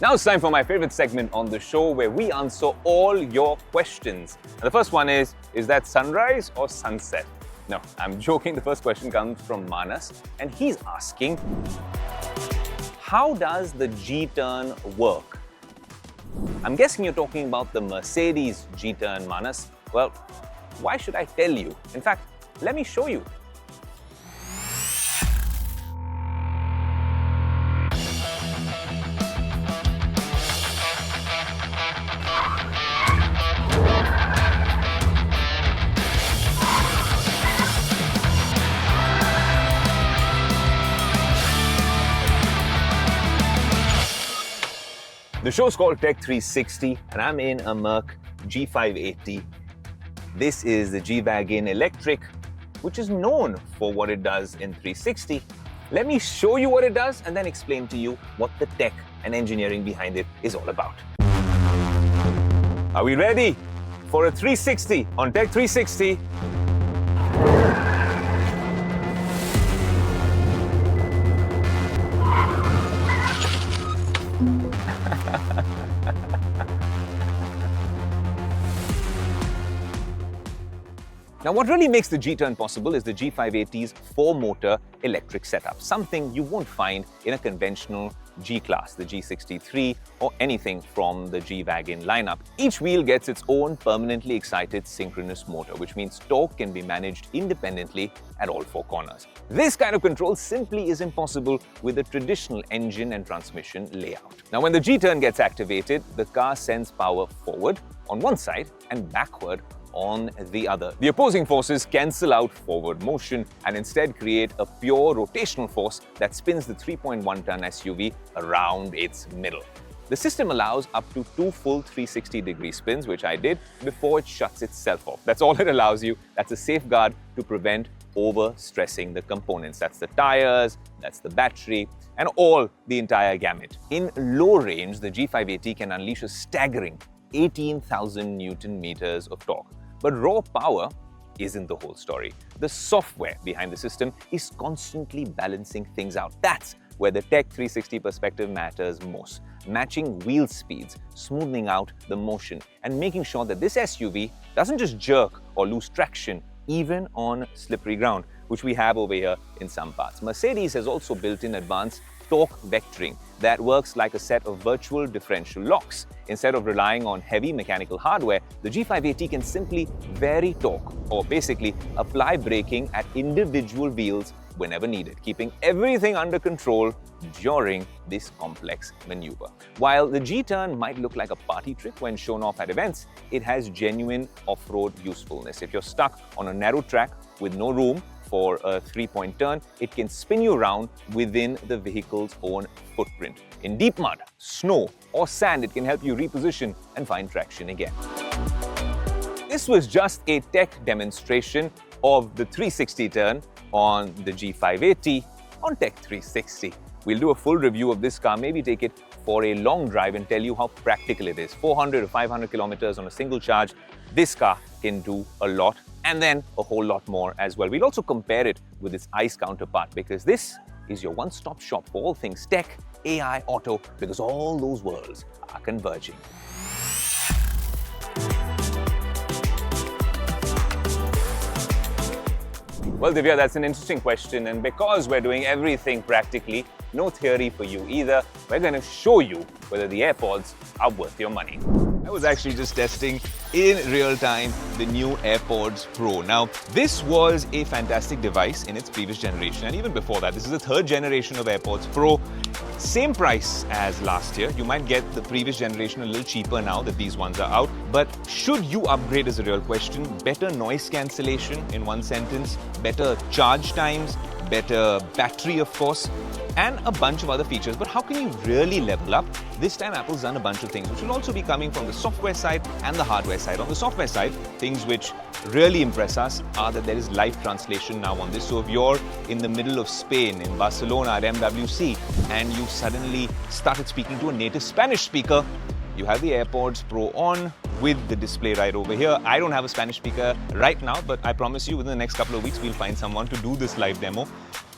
Now it's time for my favorite segment on the show where we answer all your questions. And the first one is that sunrise or sunset? No, I'm joking. The first question comes from Manas and he's asking, how does the G-turn work? I'm guessing you're talking about the Mercedes G-turn, Manas. Well, why should I tell you? In fact, let me show you. The show's called Tech 360 and I'm in a Merc G580. This is the G-Wagon electric, which is known for what it does in 360. Let me show you what it does and then explain to you what the tech and engineering behind it is all about. Are we ready for a 360 on Tech 360? Now, what really makes the G-turn possible is the G580's 4-motor electric setup, something you won't find in a conventional G-Class, the G63, or anything from the G-Wagon lineup. Each wheel gets its own permanently excited synchronous motor, which means torque can be managed independently at all 4 corners. This kind of control simply isn't possible with a traditional engine and transmission layout. Now, when the G-turn gets activated, the car sends power forward on one side and backward on the other. The opposing forces cancel out forward motion and instead create a pure rotational force that spins the 3.1-ton SUV around its middle. The system allows up to 2 full 360-degree spins, which I did, before it shuts itself off. That's all it allows you. That's a safeguard to prevent over-stressing the components. That's the tires, that's the battery, and the entire gamut. In low range, the G580 can unleash a staggering 18,000 Newton meters of torque. But raw power isn't the whole story. The software behind the system is constantly balancing things out. That's where the Tech 360 perspective matters most. Matching wheel speeds, smoothing out the motion, and making sure that this SUV doesn't just jerk or lose traction, even on slippery ground, which we have over here in some parts. Mercedes has also built in advanced torque vectoring that works like a set of virtual differential locks. Instead of relying on heavy mechanical hardware, the G580 can simply vary torque, or basically apply braking at individual wheels whenever needed, keeping everything under control during this complex maneuver. While the G-turn might look like a party trick when shown off at events, it has genuine off-road usefulness. If you're stuck on a narrow track with no room for a 3-point turn, it can spin you around within the vehicle's own footprint. In deep mud, snow, or sand, it can help you reposition and find traction again. This was just a tech demonstration of the 360 turn on the G580 on Tech 360. We'll do a full review of this car, maybe take it for a long drive and tell you how practical it is. 400 to 500 kilometers on a single charge. This car can do a lot, and then a whole lot more as well. We'll also compare it with its ICE counterpart, because this is your one-stop shop for all things tech, AI, auto, because all those worlds are converging. Well, Divya, that's an interesting question, and because we're doing everything practically, no theory for you either, we're going to show you whether the AirPods are worth your money. I was actually just testing in real time the new AirPods Pro. Now, this was a fantastic device in its previous generation, and even before that, this is the 3rd generation of AirPods Pro. Same price as last year. You might get the previous generation a little cheaper now that these ones are out. But should you upgrade is a real question. Better noise cancellation in one sentence, better charge times, better battery, of course, and a bunch of other features. But how can you really level up? This time Apple's done a bunch of things, which will also be coming from the software side and the hardware side. On the software side, things which really impress us are that there is live translation now on this. So if you're in the middle of Spain, in Barcelona at MWC, and you suddenly started speaking to a native Spanish speaker, you have the AirPods Pro on with the display right over here. I don't have a Spanish speaker right now, but I promise you within the next couple of weeks, we'll find someone to do this live demo.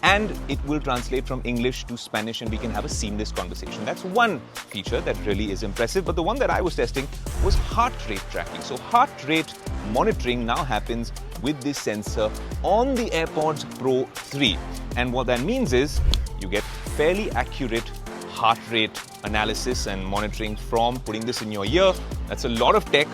and it will translate from English to Spanish and we can have a seamless conversation. That's one feature that really is impressive. But the one that I was testing was heart rate tracking. So heart rate monitoring now happens with this sensor on the AirPods Pro 3. And what that means is you get fairly accurate heart rate analysis and monitoring from putting this in your ear. That's a lot of tech.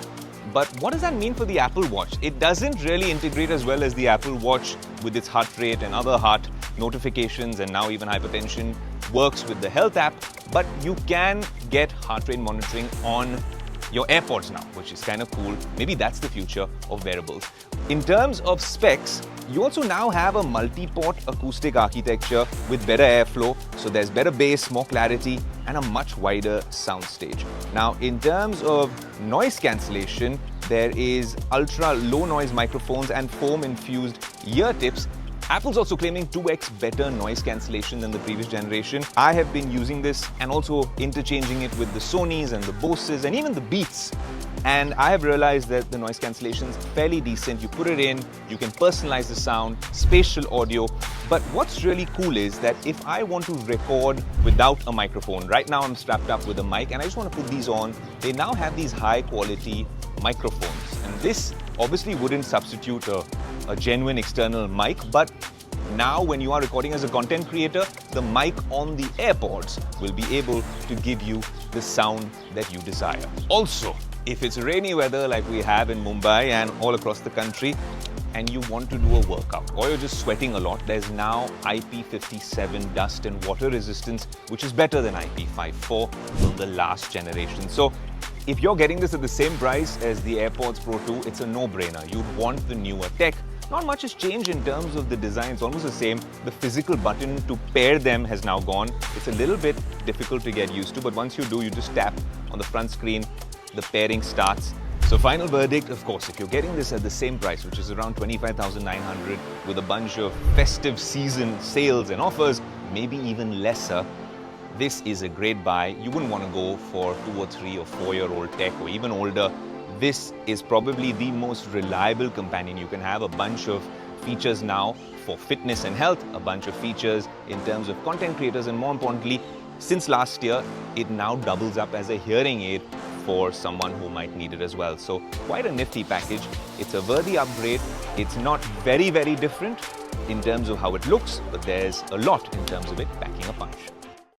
But what does that mean for the Apple Watch? It doesn't really integrate as well as the Apple Watch with its heart rate and other heart notifications, and now even hypertension works with the health app. But you can get heart rate monitoring on your AirPods now, which is kind of cool. Maybe that's the future of wearables. In terms of specs, you also now have a multi-port acoustic architecture with better airflow, so there's better bass, more clarity, and a much wider soundstage. Now, in terms of noise cancellation, there is ultra low noise microphones and foam-infused ear tips. Apple's also claiming 2x better noise cancellation than the previous generation. I have been using this and also interchanging it with the Sonys and the Boses and even the Beats. And I have realized that the noise cancellation is fairly decent. You put it in, you can personalize the sound, spatial audio. But what's really cool is that if I want to record without a microphone, right now I'm strapped up with a mic and I just want to put these on, they now have these high quality microphones. And this obviously wouldn't substitute a genuine external mic, but now when you are recording as a content creator, the mic on the AirPods will be able to give you the sound that you desire. Also, if it's rainy weather like we have in Mumbai and all across the country, and you want to do a workout or you're just sweating a lot, there's now IP57 dust and water resistance, which is better than IP54 from the last generation. So if you're getting this at the same price as the AirPods Pro 2, it's a no-brainer. You'd want the newer tech. Not much has changed in terms of the design, it's almost the same. The physical button to pair them has now gone. It's a little bit difficult to get used to, but once you do, you just tap on the front screen, the pairing starts. So final verdict, of course, if you're getting this at the same price, which is around 25,900 with a bunch of festive season sales and offers, maybe even lesser, this is a great buy. You wouldn't want to go for 2 or 3 or 4-year-old tech or even older. This is probably the most reliable companion you can have. A bunch of features now for fitness and health, a bunch of features in terms of content creators, and more importantly, since last year, it now doubles up as a hearing aid for someone who might need it as well. So quite a nifty package. It's a worthy upgrade. It's not very, very different in terms of how it looks, but there's a lot in terms of it packing a punch.